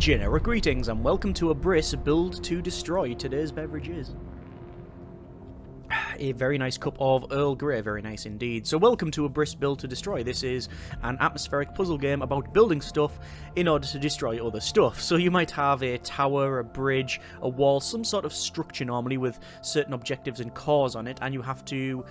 Generic greetings and welcome to ABRISS Build to Destroy. Today's beverage is a very nice cup of Earl Grey, very nice indeed. So welcome to ABRISS Build to Destroy. This is an atmospheric puzzle game about building stuff in order to destroy other stuff. So you might have a tower, a bridge, a wall, some sort of structure normally with certain objectives and cores on it, and you have to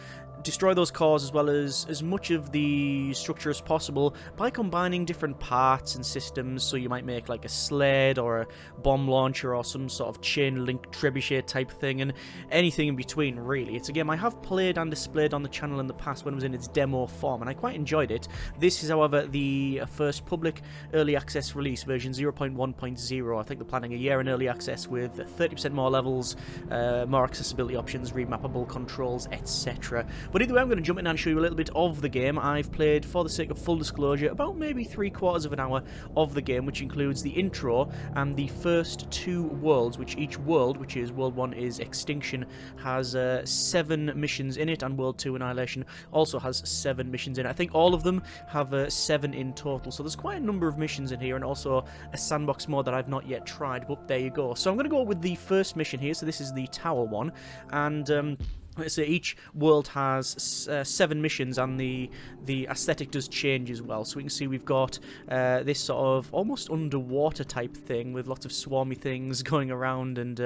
destroy those cores as well as much of the structure as possible by combining different parts and systems. So you might make like a sled or a bomb launcher or some sort of chain link trebuchet type thing and anything in between really. It's a game I have played and displayed on the channel in the past when it was in its demo form and I quite enjoyed it. This is however the first public early access release, version 0.1.0. I think they're planning a year in early access with 30% more levels, more accessibility options, remappable controls, etc. But either way, I'm going to jump in and show you a little bit of the game. I've played, for the sake of full disclosure, about maybe 3/4 of an hour of the game, which includes the intro and the first two worlds, which each world, which is World 1 is Extinction, has 7 missions in it, and World 2 Annihilation also has 7 missions in it. I think all of them have 7 in total, so there's quite a number of missions in here, and also a sandbox mode that I've not yet tried, but there you go. So I'm going to go with the first mission here, so this is the tower one, and let's say each world has 7 missions, and the aesthetic does change as well. So we can see we've got this sort of almost underwater type thing with lots of swarmy things going around, and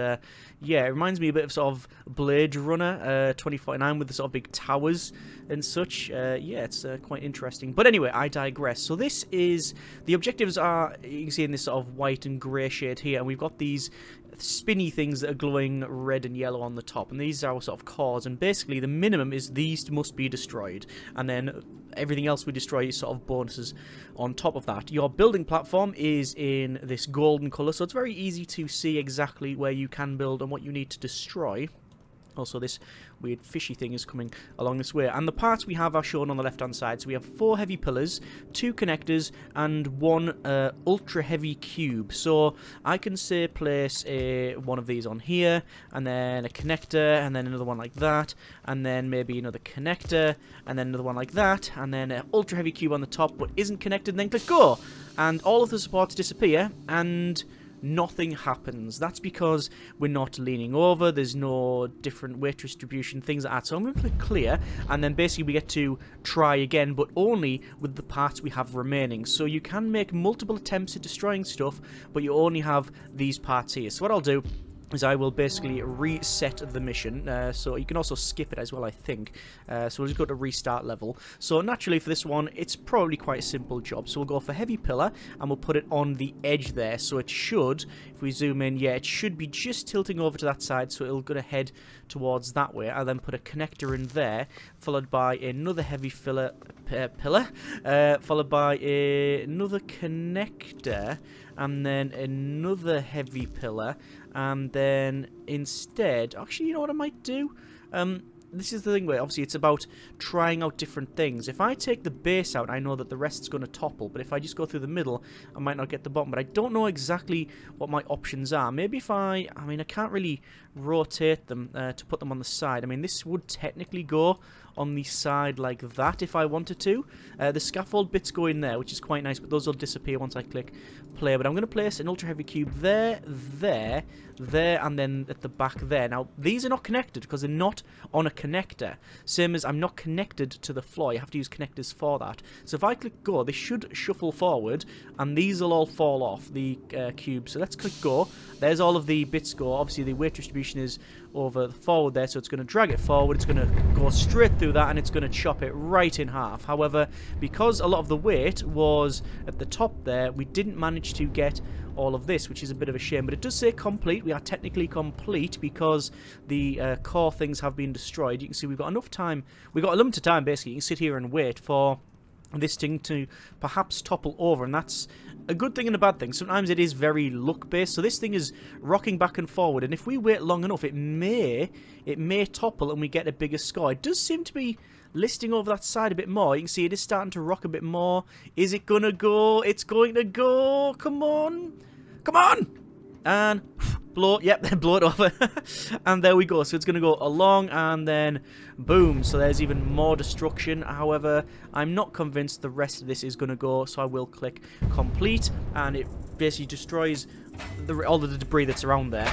yeah, it reminds me a bit of sort of Blade Runner 2049 with the sort of big towers and such. Yeah, it's quite interesting. But anyway, I digress. So this is, the objectives are, you can see in this sort of white and grey shade here, and we've got these spinny things that are glowing red and yellow on the top, and these are our sort of cores, and basically the minimum is these must be destroyed, and then everything else we destroy is sort of bonuses on top of that. Your building platform is in this golden colour, so it's very easy to see exactly where you can build and what you need to destroy. Also, this weird fishy thing is coming along this way. And the parts we have are shown on the left-hand side. So we have 4 heavy pillars, 2 connectors, and 1 ultra-heavy cube. So I can say place one of these on here, and then a connector, and then another one like that, and then maybe another connector, and then another one like that, and then an ultra-heavy cube on the top, but isn't connected, and then click go! And all of the supports disappear, and nothing happens. That's because we're not leaning over, there's no different weight distribution, things like that. So I'm going to click clear, and then basically we get to try again, but only with the parts we have remaining. So you can make multiple attempts at destroying stuff, but you only have these parts here. So what I'll do is I will basically reset the mission, so you can also skip it as well, I think. So we'll just go to restart level. So naturally for this one, it's probably quite a simple job. So we'll go for heavy pillar, and we'll put it on the edge there. So it should, if we zoom in, yeah, it should be just tilting over to that side, so it'll go to head towards that way. I'll then put a connector in there, followed by another heavy pillar, followed by another connector, and then another heavy pillar, and then instead, actually, you know what I might do? This is the thing where obviously it's about trying out different things. If I take the base out, I know that the rest's going to topple, but if I just go through the middle, I might not get the bottom. But I don't know exactly what my options are. Maybe if I mean, I can't really rotate them to put them on the side. I mean, this would technically go on the side like that if I wanted to. The scaffold bits go in there, which is quite nice, but those will disappear once I click play. But I'm going to place an ultra heavy cube there, there, and then at the back there. Now, these are not connected because they're not on a connector. Same as I'm not connected to the floor. You have to use connectors for that. So if I click go, they should shuffle forward, and these will all fall off the cube. So let's click go. There's all of the bits go. Obviously, the weight distribution is over the forward there, so it's going to drag it forward. It's going to go straight through that, and it's going to chop it right in half. However, because a lot of the weight was at the top there, we didn't manage to get all of this, which is a bit of a shame. But it does say complete. We are technically complete because the core things have been destroyed. You can see we've got enough time. We've got a limited time, basically. You can sit here and wait for this thing to perhaps topple over, and that's a good thing and a bad thing. Sometimes it is very luck-based, so this thing is rocking back and forward, and if we wait long enough, it may topple and we get a bigger score. It does seem to be listing over that side a bit more. You can see it is starting to rock a bit more. Is it gonna go? It's going to go. Come on. Come on. And blow, yep, blow it over. And there we go. So it's going to go along and then boom. So there's even more destruction. However, I'm not convinced the rest of this is going to go. So I will click complete and it basically destroys all of the debris that's around there.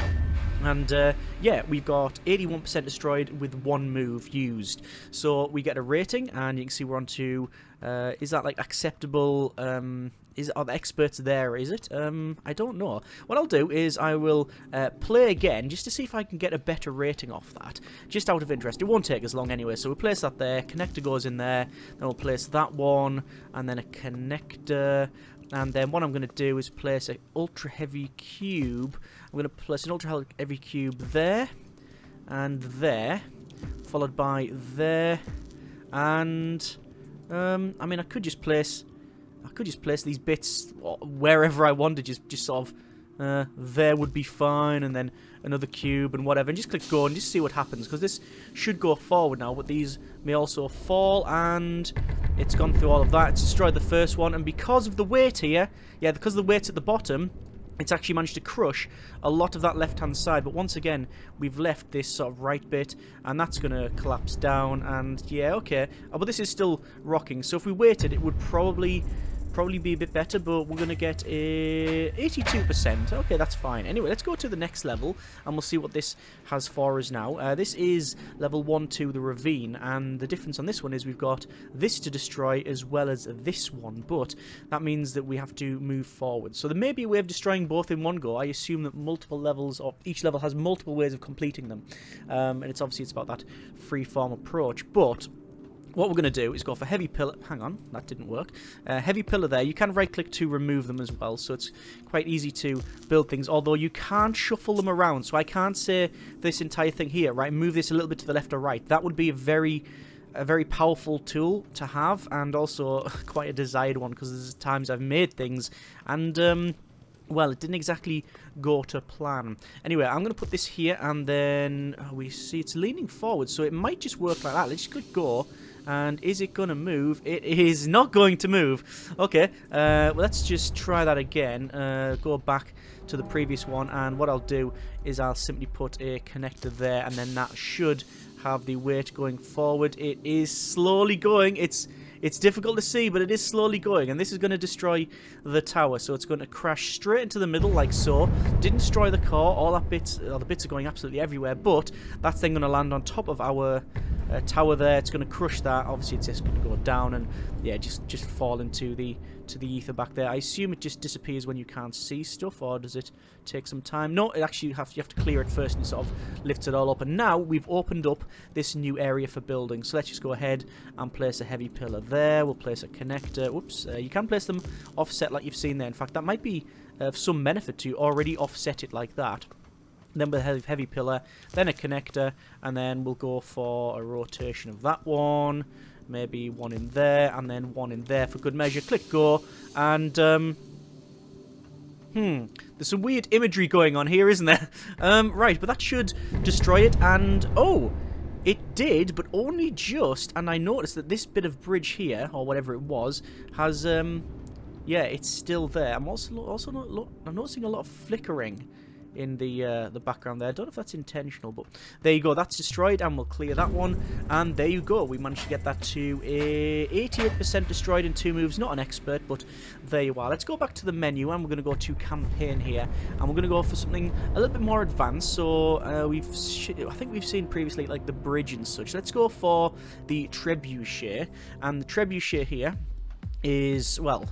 And yeah, we've got 81% destroyed with 1 move used. So we get a rating, and you can see we're on to, is that like acceptable? Are the experts there, is it? I don't know. What I'll do is I will play again just to see if I can get a better rating off that. Just out of interest. It won't take as long anyway, so we'll place that there. Connector goes in there. Then we'll place that one, and then a connector. And then what I'm going to do is place an ultra heavy cube. I'm going to place an ultra heavy cube there, and there, followed by there, and I mean I could just place these bits wherever I wanted, just sort of there would be fine, and then another cube and whatever, and just click go and just see what happens, because this should go forward now, but these may also fall, and it's gone through all of that. It's destroyed the first one, and because of the weight here, yeah, because of the weight at the bottom, it's actually managed to crush a lot of that left-hand side. But once again, we've left this sort of right bit, and that's going to collapse down, and yeah, okay. But this is still rocking, so if we waited, it would probably be a bit better, but we're going to get a 82%. Okay, that's fine. Anyway, let's go to the next level, and we'll see what this has for us now. This is level 1 to the ravine, and the difference on this one is we've got this to destroy as well as this one, but that means that we have to move forward. So there may be a way of destroying both in one go. I assume that multiple levels, or each level has multiple ways of completing them, and it's about that free-form approach, but what we're going to do is go for heavy pillar. Hang on, that didn't work. Heavy pillar there. You can right-click to remove them as well, so it's quite easy to build things, although you can't shuffle them around. So I can't say this entire thing here, right, move this a little bit to the left or right. That would be a very powerful tool to have, and also quite a desired one, because there's times I've made things, and well, it didn't exactly go to plan. Anyway, I'm going to put this here, and then we see it's leaning forward, so it might just work like that. Let's just click go. And is it going to move? It is not going to move. Okay, well, let's just try that again. Go back to the previous one, and what I'll do is I'll simply put a connector there, and then that should have the weight going forward. It is slowly going. It's difficult to see, but it is slowly going, and this is going to destroy the tower, so it's going to crash straight into the middle like so. Didn't destroy the core. All that bits, the bits are going absolutely everywhere, but that's then going to land on top of our tower there. It's going to crush that. Obviously, it's just going to go down and yeah, just fall into the ether back there. I assume it just disappears when you can't see stuff, or does it take some time? No, it actually you have to clear it first, and sort of lifts it all up. And now we've opened up this new area for building. So let's just go ahead and place a heavy pillar there. We'll place a connector. Whoops, you can place them offset like you've seen there. In fact, that might be of some benefit to you. Already offset it like that. Then with a heavy pillar, then a connector, and then we'll go for a rotation of that one. Maybe one in there, and then one in there for good measure. Click go, and there's some weird imagery going on here, isn't there? Right, but that should destroy it, and oh, it did, but only just. And I noticed that this bit of bridge here, or whatever it was, has yeah, it's still there. I'm I'm noticing a lot of flickering in the background there. I don't know if that's intentional, but there you go. That's destroyed, and we'll clear that one. And there you go. We managed to get that to a 88% destroyed in 2 moves. Not an expert, but there you are. Let's go back to the menu, and we're going to go to campaign here, and we're going to go for something a little bit more advanced. So I think we've seen previously like the bridge and such. Let's go for the Trebuchet, and the Trebuchet here is, well,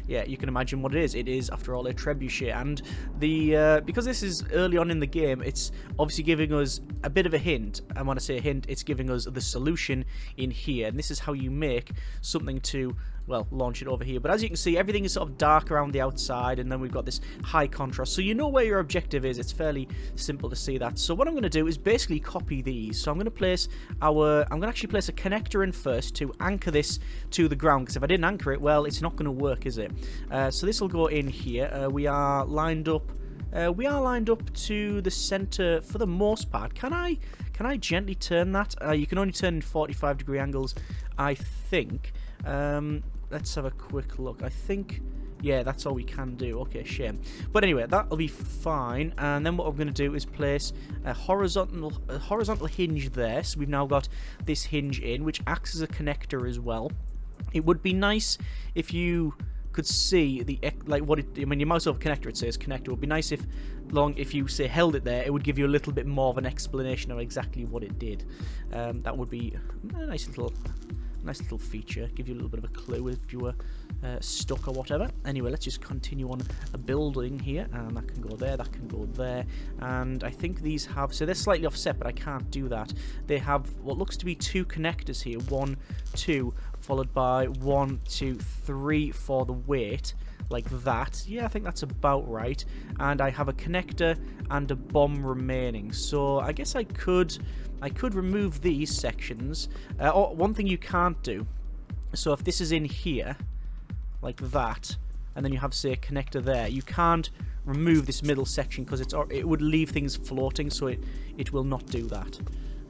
yeah, you can imagine what it is. It is, after all, a Trebuchet, and the because this is early on in the game, it's obviously giving us a bit of a hint. And when I say a hint, it's giving us the solution in here, and this is how you make something to, well, launch it over here. But as you can see, everything is sort of dark around the outside, and then we've got this high contrast, so you know where your objective is. It's fairly simple to see that. So what I'm going to do is basically copy these. So I'm going to place I'm going to actually place a connector in first to anchor this to the ground, because if I didn't anchor it, well, it's not going to work, is it? So this will go in here. We are lined up to the center for the most part. Can I gently turn that? You can only turn in 45-degree angles, I think. Let's have a quick look. I think, yeah, that's all we can do. Okay, shame. But anyway, that'll be fine. And then what I'm going to do is place a horizontal hinge there. So we've now got this hinge in, which acts as a connector as well. It would be nice if you could see the like what it, when you mouse over connector, it says connector. It would be nice if you say held it there, it would give you a little bit more of an explanation of exactly what it did. That would be a nice little feature, give you a little bit of a clue if you were stuck or whatever. Anyway, let's just continue on building here, and that can go there, that can go there, and I think these have, so they're slightly offset, but I can't do that. They have what looks to be 2 connectors here, 1, 2, followed by 1, 2, 3 for the weight, like that. Yeah, I think that's about right. And I have a connector and a bomb remaining, so I guess I could remove these sections. Or one thing you can't do, so if this is in here like that, and then you have, say, a connector there, you can't remove this middle section because it would leave things floating, so it will not do that.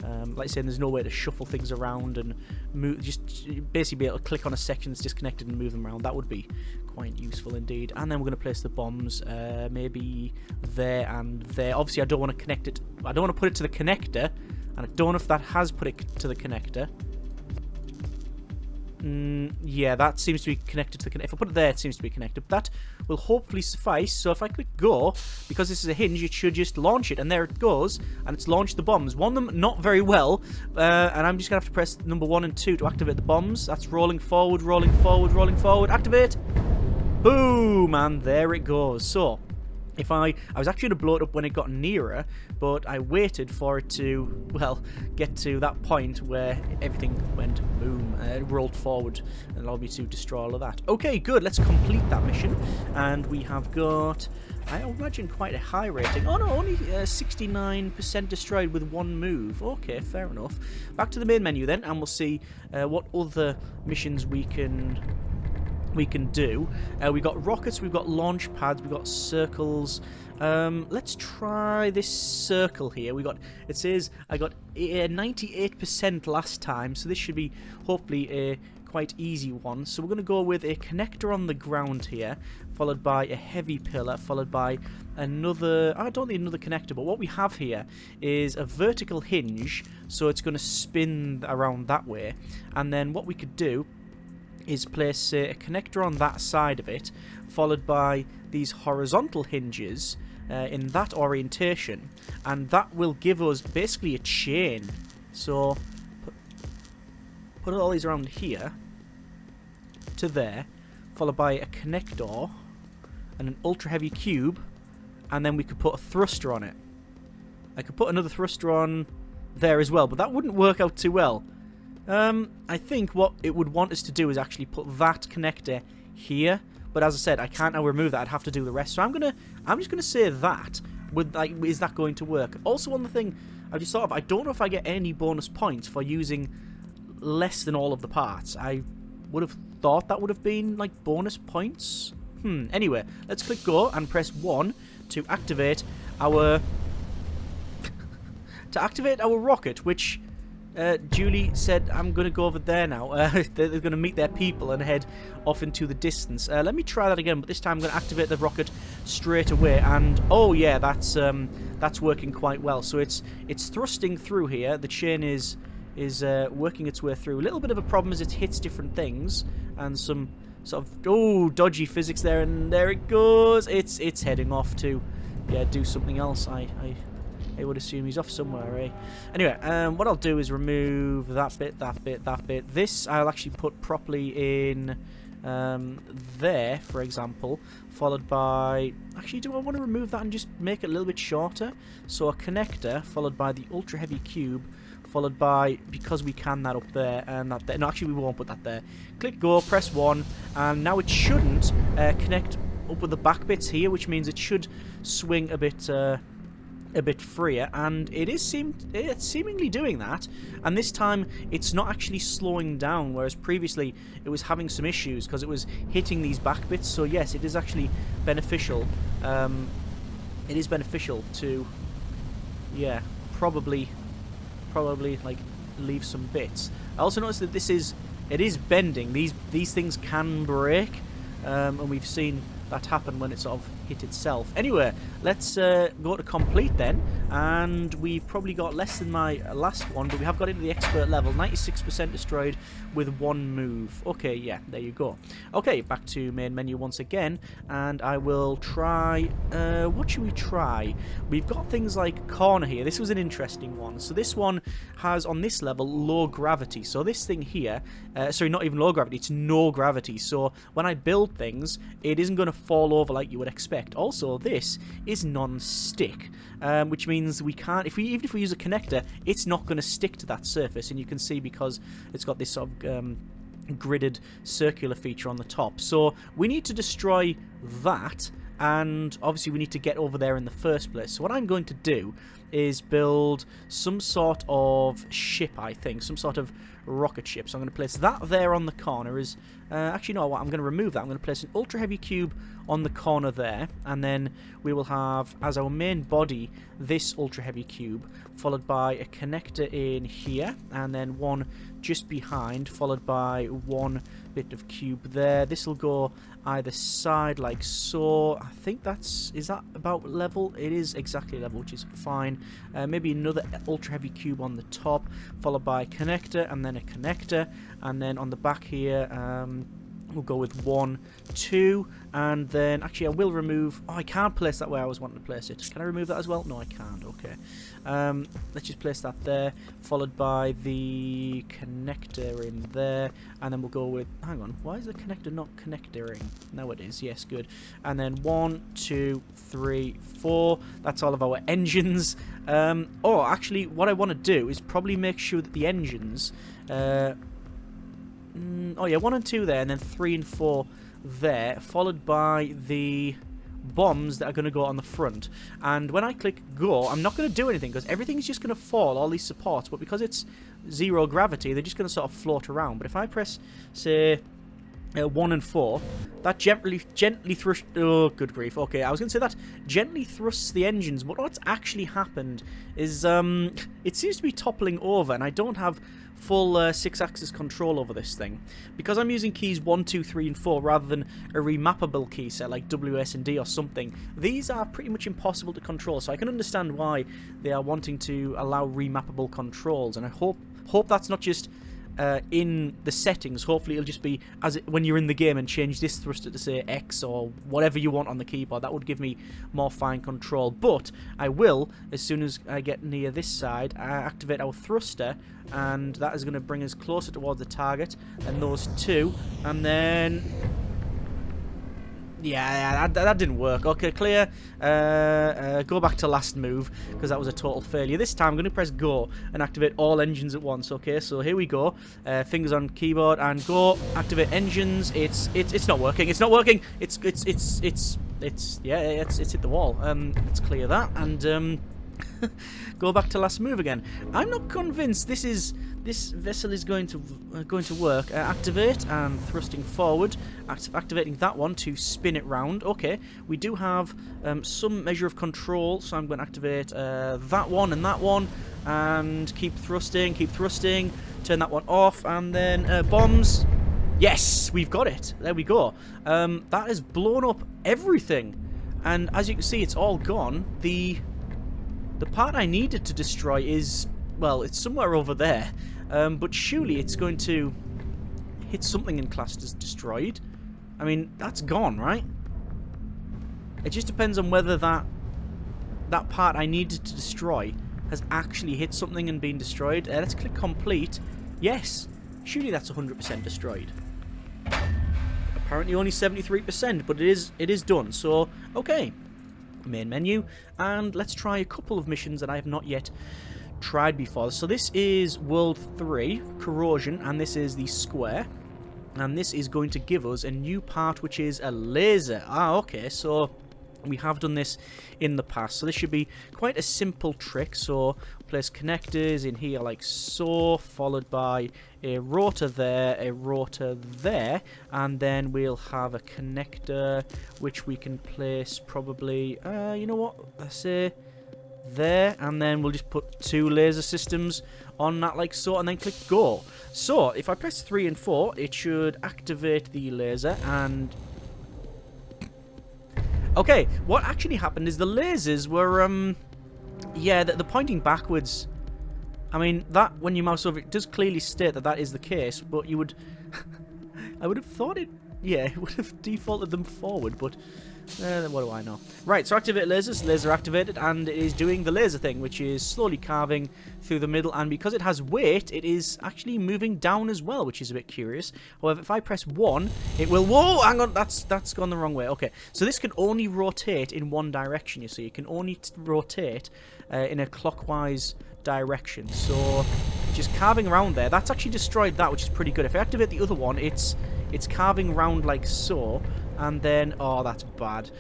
Like I said, there's no way to shuffle things around and move, just basically be able to click on a section that's disconnected and move them around. That would be quite useful indeed. And then we're going to place the bombs maybe there and there. Obviously I don't want to connect it, I don't want to put it to the connector, and I don't know if that has put it to the connector. Yeah, that seems to be connected to the connector. If I put it there, it seems to be connected. But that will hopefully suffice. So if I click go, because this is a hinge, it should just launch it. And there it goes. And it's launched the bombs. One of them, not very well. And I'm just going to have to press number 1 and 2 to activate the bombs. That's rolling forward, rolling forward, rolling forward. Activate! Boom! And there it goes. So if I was actually going to blow it up when it got nearer, but I waited for it to, well, get to that point where everything went boom, it rolled forward and allowed me to destroy all of that. Okay, good, let's complete that mission. And we have got, I imagine, quite a high rating. Oh no, only 69% destroyed with 1 move. Okay, fair enough. Back to the main menu then, and we'll see what other missions we can do. We've got rockets, we've got launch pads, we've got circles. Let's try this circle here. It says I got 98% last time, so this should be hopefully a quite easy one. So we're going to go with a connector on the ground here, followed by a heavy pillar, followed by another, I don't need another connector, but what we have here is a vertical hinge, so it's going to spin around that way. And then what we could do is place a connector on that side of it, followed by these horizontal hinges in that orientation, and that will give us basically a chain. So put all these around here to there, followed by a connector and an ultra heavy cube, and then we could put a thruster on it. I could put another thruster on there as well, but that wouldn't work out too well. I think what it would want us to do is actually put that connector here, but as I said, I can't now remove that. I'd have to do the rest. So I'm just gonna say that. Is that going to work? Also, one thing I just thought of, I don't know if I get any bonus points for using less than all of the parts. I would have thought that would have been like bonus points. Anyway, let's click go and press 1 to activate our rocket, which Julie said I'm going to go over there now. They're going to meet their people and head off into the distance. Let me try that again, but this time I'm going to activate the rocket straight away. And oh yeah, that's working quite well. So it's thrusting through here. The chain is working its way through. A little bit of a problem is it hits different things and some sort of dodgy physics there. And there it goes. It's heading off to do something else. I would assume he's off somewhere, eh? Anyway, what I'll do is remove that bit. This I'll actually put properly in there, for example, followed by... Actually, do I want to remove that and just make it a little bit shorter? So a connector, followed by the ultra heavy cube, followed by, because we can, that up there and that there. No, actually, we won't put that there. Click go, press 1, and now it shouldn't connect up with the back bits here, which means it should swing a bit freer, and it's seemingly doing that. And this time it's not actually slowing down, whereas previously it was having some issues because it was hitting these back bits. So yes, it is actually beneficial. It is beneficial to probably like leave some bits. I also noticed that it is bending. These things can break, and we've seen that happen when it sort of hit itself. Anyway, let's go to complete then, and we've probably got less than my last one, but we have got into the expert level. 96% destroyed with one move. Okay, yeah, there you go. Okay, back to main menu once again, and I will try, what should we try? We've got things like corner here. This was an interesting one. So this one has, on this level, low gravity. So this thing here, sorry, not even low gravity, it's no gravity. So when I build things, it isn't going to fall over like you would expect. Also, this is non-stick, which means we can't, even if we use a connector, it's not going to stick to that surface. And you can see because it's got this sort of gridded circular feature on the top. So we need to destroy that, and obviously we need to get over there in the first place. So what I'm going to do is build some sort of ship, I think, some sort of rocket ship. So I'm going to place that there on the corner. Actually, no, I'm going to remove that. I'm going to place an ultra heavy cube on the corner there, and then we will have as our main body this ultra heavy cube, followed by a connector in here, and then one just behind, followed by one bit of cube there. This will go either side like so. I think is that about level? It is exactly level, which is fine. Maybe another ultra heavy cube on the top, followed by a connector, and then a connector, and then on the back here we'll go with 1, 2, and then actually I will remove, I can't place that where I was wanting to place it. Can I remove that as well? No, I can't. Okay, let's just place that there, followed by the connector in there, and then we'll go with, hang on, why is the connector not connectoring? No, it is. Yes, good. And then 1, 2, 3, 4. That's all of our engines. Oh, actually, what I want to do is probably make sure that the engines, oh yeah, 1 and 2 there, and then 3 and 4 there, followed by the bombs that are going to go on the front. And when I click go, I'm not going to do anything because everything's just going to fall, all these supports, but because it's 0 gravity, they're just going to sort of float around. But if I press, say, 1 and 4, that gently thrusts, oh good grief, okay, I was going to say that gently thrusts the engines, but what's actually happened is it seems to be toppling over, and I don't have full 6-axis control over this thing. Because I'm using keys 1, 2, 3, and 4 rather than a remappable key set like W, S, and D or something, these are pretty much impossible to control, so I can understand why they are wanting to allow remappable controls, and I hope that's not just in the settings. Hopefully it'll just be when you're in the game and change this thruster to say X or whatever you want on the keyboard. That would give me more fine control. But I will, as soon as I get near this side, activate our thruster, and that is going to bring us closer towards the target than those two. And then yeah, that didn't work. Okay, clear. Go back to last move, because that was a total failure. This time I'm going to press go and activate all engines at once. Okay, so here we go. Fingers on keyboard and go. Activate engines. It's not working. It's not working. It's yeah, it's hit the wall. Let's clear that and go back to last move again. I'm not convinced this vessel is going to work. Activate and thrusting forward. Activating that one to spin it round. Okay, we do have some measure of control, so I'm going to activate that one, and keep thrusting. Turn that one off, and then bombs. Yes, we've got it. There we go. That has blown up everything, and as you can see, it's all gone. The part I needed to destroy is, well, it's somewhere over there. But surely it's going to hit something in classed as destroyed. I mean, that's gone, right? It just depends on whether that part I needed to destroy has actually hit something and been destroyed. Let's click complete. Yes, surely that's 100% destroyed. Apparently only 73%, but it is done. So, okay. Main menu, and let's try a couple of missions that I have not yet tried before. So this is World 3, Corrosion, and this is the Square, and this is going to give us a new part, which is a laser. Okay, so we have done this in the past, so this should be quite a simple trick. So place connectors in here like so, followed by a rotor there, and then we'll have a connector which we can place probably, you know what, let's say there, and then we'll just put 2 laser systems on that like so, and then click go. So if I press 3 and 4, it should activate the laser, and Okay, what actually happened is the lasers were, yeah, they're pointing backwards. I mean, that, when you mouse over, it does clearly state that that is the case, but you would... I would have thought it... Yeah, it would have defaulted them forward, but... what do I know? Right, so activate lasers. Laser activated, and it is doing the laser thing, which is slowly carving through the middle, and because it has weight, it is actually moving down as well, which is a bit curious. However, if I press 1, it will... Whoa, hang on, that's gone the wrong way. Okay, so this can only rotate in one direction, you see. It can only rotate in a clockwise direction, so just carving around there. That's actually destroyed that, which is pretty good. If I activate the other one, it's carving around like so, and then... Oh, that's bad.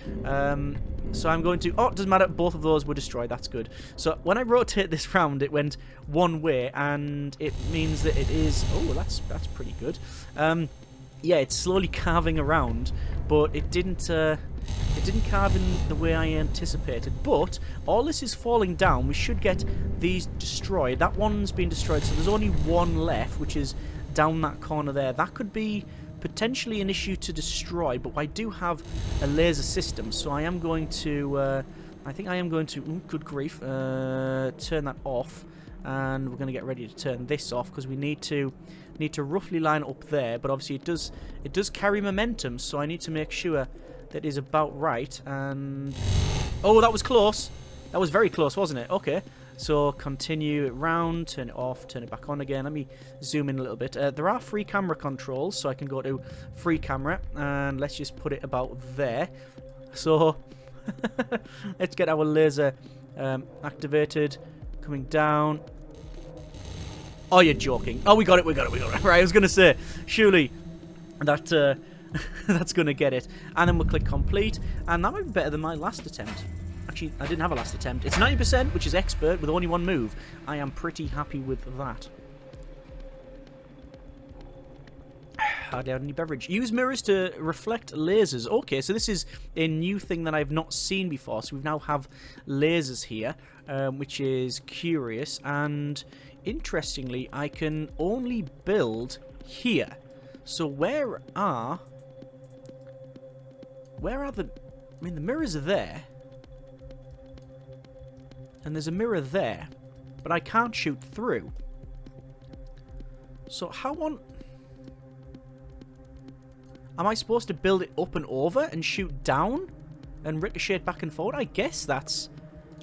So I'm going to... Oh, it doesn't matter. Both of those were destroyed. That's good. So when I rotate this round, it went one way, and it means that it is... Oh, that's pretty good. Yeah, it's slowly carving around, but it didn't carve in the way I anticipated. But all this is falling down. We should get these destroyed. That one's been destroyed, so there's only one left, which is down that corner there. That could be potentially an issue to destroy, but I do have a laser system, so I am going to... I think I am going to... Ooh, good grief. Turn that off, and we're going to get ready to turn this off, because we need to roughly line up there, but obviously it does carry momentum, so I need to make sure that is about right. And oh, that was close. That was very close, wasn't it? Okay, so continue it round, turn it off, turn it back on again. Let me zoom in a little bit. There are free camera controls, so I can go to free camera, and let's just put it about there. So let's get our laser activated, coming down. Oh, you're joking. Oh, we got it. Right, I was going to say, surely that that's going to get it. And then we'll click complete, and that might be better than my last attempt. Actually, I didn't have a last attempt. It's 90%, which is expert, with only one move. I am pretty happy with that. Hardly had any beverage. Use mirrors to reflect lasers. Okay, so this is a new thing that I've not seen before. So we now have lasers here, which is curious. And interestingly, I can only build here. So where are the... I mean, the mirrors are there. And there's a mirror there. But I can't shoot through. So how on... Am I supposed to build it up and over and shoot down and ricochet back and forward? I guess that's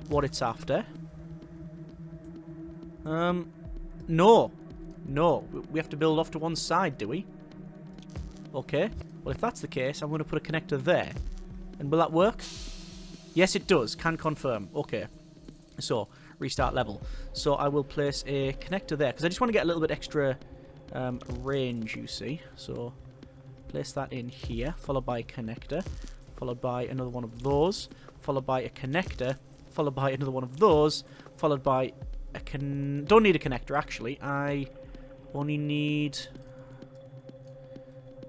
what it's after. No. No. We have to build off to one side, do we? Okay. Well, if that's the case, I'm going to put a connector there. And will that work? Yes, it does. Can confirm. Okay. So, restart level. So, I will place a connector there, because I just want to get a little bit extra range, you see. So, place that in here, followed by a connector, followed by another one of those, followed by a connector, followed by another one of those, followed by a don't need a connector, actually. I only need...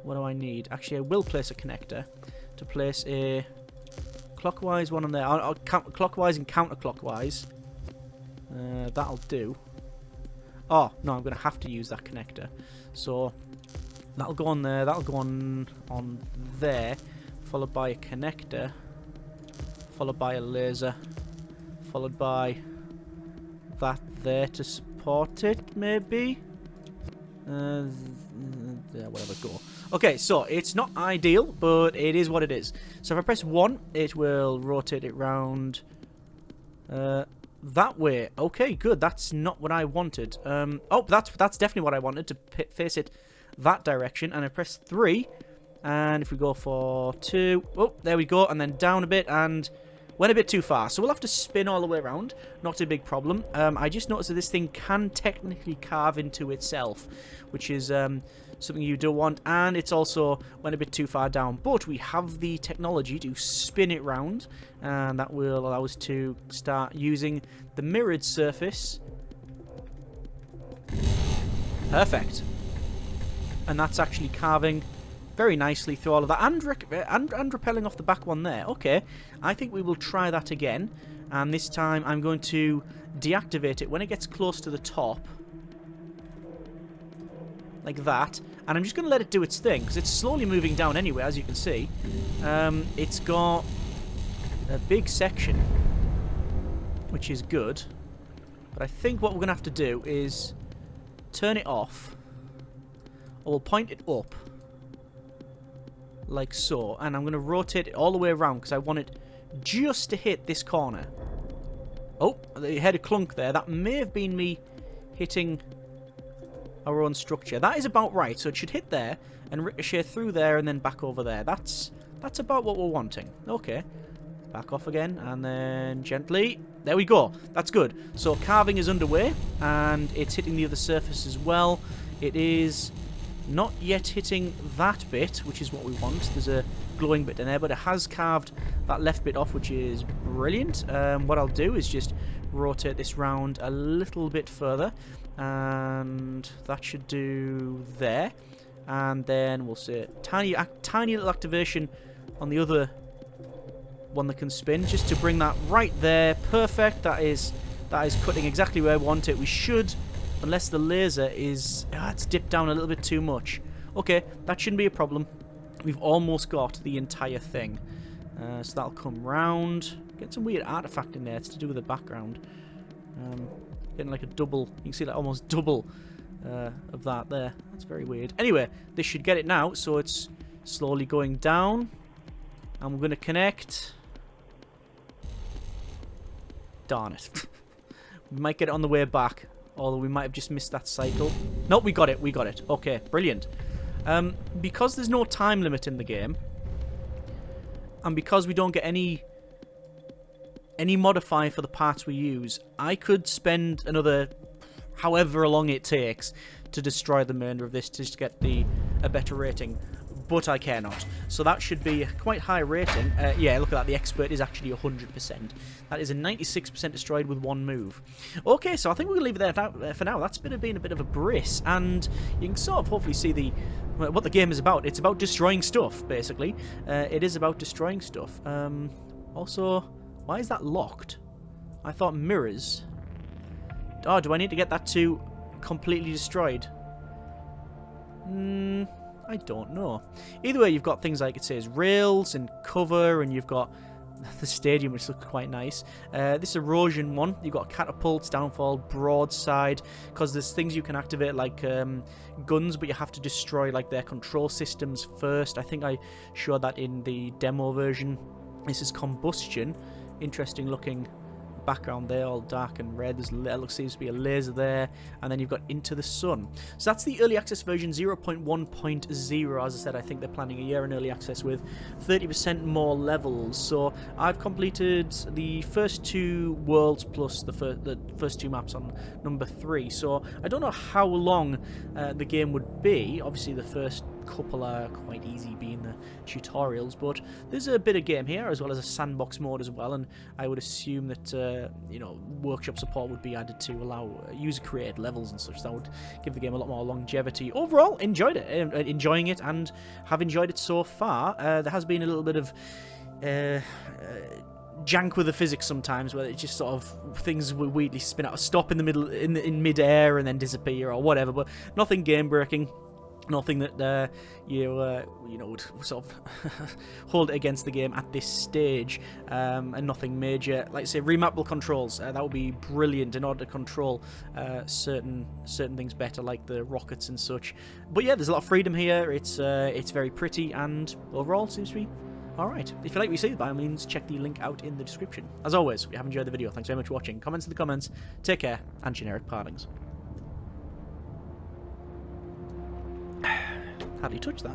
What do I need? Actually, I will place a connector to place a clockwise one on there. I'll count clockwise and counterclockwise. That'll do. Oh, no, I'm going to have to use that connector. So, that'll go on there. That'll go on there. Followed by a connector. Followed by a laser. Followed by that there to support it, maybe? Yeah, whatever, go. Okay, so it's not ideal, but it is what it is. So if I press 1, it will rotate it round that way. Okay, good. That's not what I wanted. Oh, that's definitely what I wanted, to face it that direction. And I press 3, and if we go for 2, oh, there we go, and then down a bit, and went a bit too far. So we'll have to spin all the way around. Not a big problem. I just noticed that this thing can technically carve into itself, which is something you don't want, and it's also went a bit too far down. But we have the technology to spin it round, and that will allow us to start using the mirrored surface. Perfect. And that's actually carving very nicely through all of that, and repelling off the back one there. Okay, I think we will try that again, and this time I'm going to deactivate it when it gets close to the top, like that, and I'm just going to let it do its thing, because it's slowly moving down anyway, as you can see. It's got a big section, which is good. But I think what we're going to have to do is turn it off, or we'll point it up, like so, and I'm going to rotate it all the way around because I want it just to hit this corner. Oh, they had a clunk there. That may have been me hitting our own structure. That is about right, so it should hit there and ricochet through there and then back over there. That's about what we're wanting. Okay. Back off again, and then gently. There we go. That's good. So carving is underway, and it's hitting the other surface as well. It is not yet hitting that bit, which is what we want. There's a glowing bit in there, but it has carved that left bit off, which is brilliant. What I'll do is just rotate this round a little bit further, and that should do there. And then we'll say tiny little activation on the other one that can spin, just to bring that right there. Perfect. That is cutting exactly where I want it. We should, unless the laser is it's dipped down a little bit too much. Okay, that shouldn't be a problem. We've almost got the entire thing. So that'll come round. Get some weird artifact in there. It's to do with the background. Getting like a double. You can see like almost double of that there. That's very weird. Anyway, this should get it now. So it's slowly going down. And we're going to connect. Darn it. We might get it on the way back. Although we might have just missed that cycle. Nope, we got it. We got it. Okay, brilliant. Because there's no time limit in the game, and because we don't get any modifier for the parts we use, I could spend another however long it takes to destroy the remainder of this to just get a better rating. But I care not. So that should be a quite high rating. Yeah, look at that. The expert is actually 100%. That is a 96% destroyed with one move. Okay, so I think we're going to leave it there for now. That's been a bit of a briss. And you can sort of hopefully see what the game is about. It's about destroying stuff, basically. It is about destroying stuff. Also, why is that locked? I thought mirrors. Oh, do I need to get that to completely destroyed? I don't know. Either way, you've got things like it says rails and cover, and you've got the stadium, which looks quite nice. This erosion one, you've got catapults, downfall, broadside, because there's things you can activate like guns, but you have to destroy like their control systems first. I think I showed that in the demo version. This is combustion. Interesting looking background there, all dark and red. There seems to be a laser there, and then you've got Into the Sun. So that's the early access version 0.1.0. As I said, I think they're planning a year in early access with 30% more levels. So I've completed the first 2 worlds plus the first 2 maps on number 3. So I don't know how long the game would be. Obviously the first couple are quite easy, being the tutorials, but there's a bit of game here as well as a sandbox mode as well, and I would assume that you know, workshop support would be added to allow user created levels and such. That would give the game a lot more longevity. Overall, enjoying it and have enjoyed it so far. There has been a little bit of jank with the physics sometimes, where it's just sort of things will weirdly spin out, stop in the middle, in mid-air and then disappear or whatever, but nothing game breaking. Nothing that you know, would sort of hold it against the game at this stage, and nothing major. Like I say, remappable controls, that would be brilliant in order to control certain things better, like the rockets and such. But yeah, there's a lot of freedom here. It's very pretty, and overall seems to be alright. If you like what you see, by all means, check the link out in the description. As always, if you have enjoyed the video, thanks very much for watching. Comments in the comments. Take care, and generic partings. How do you touch that?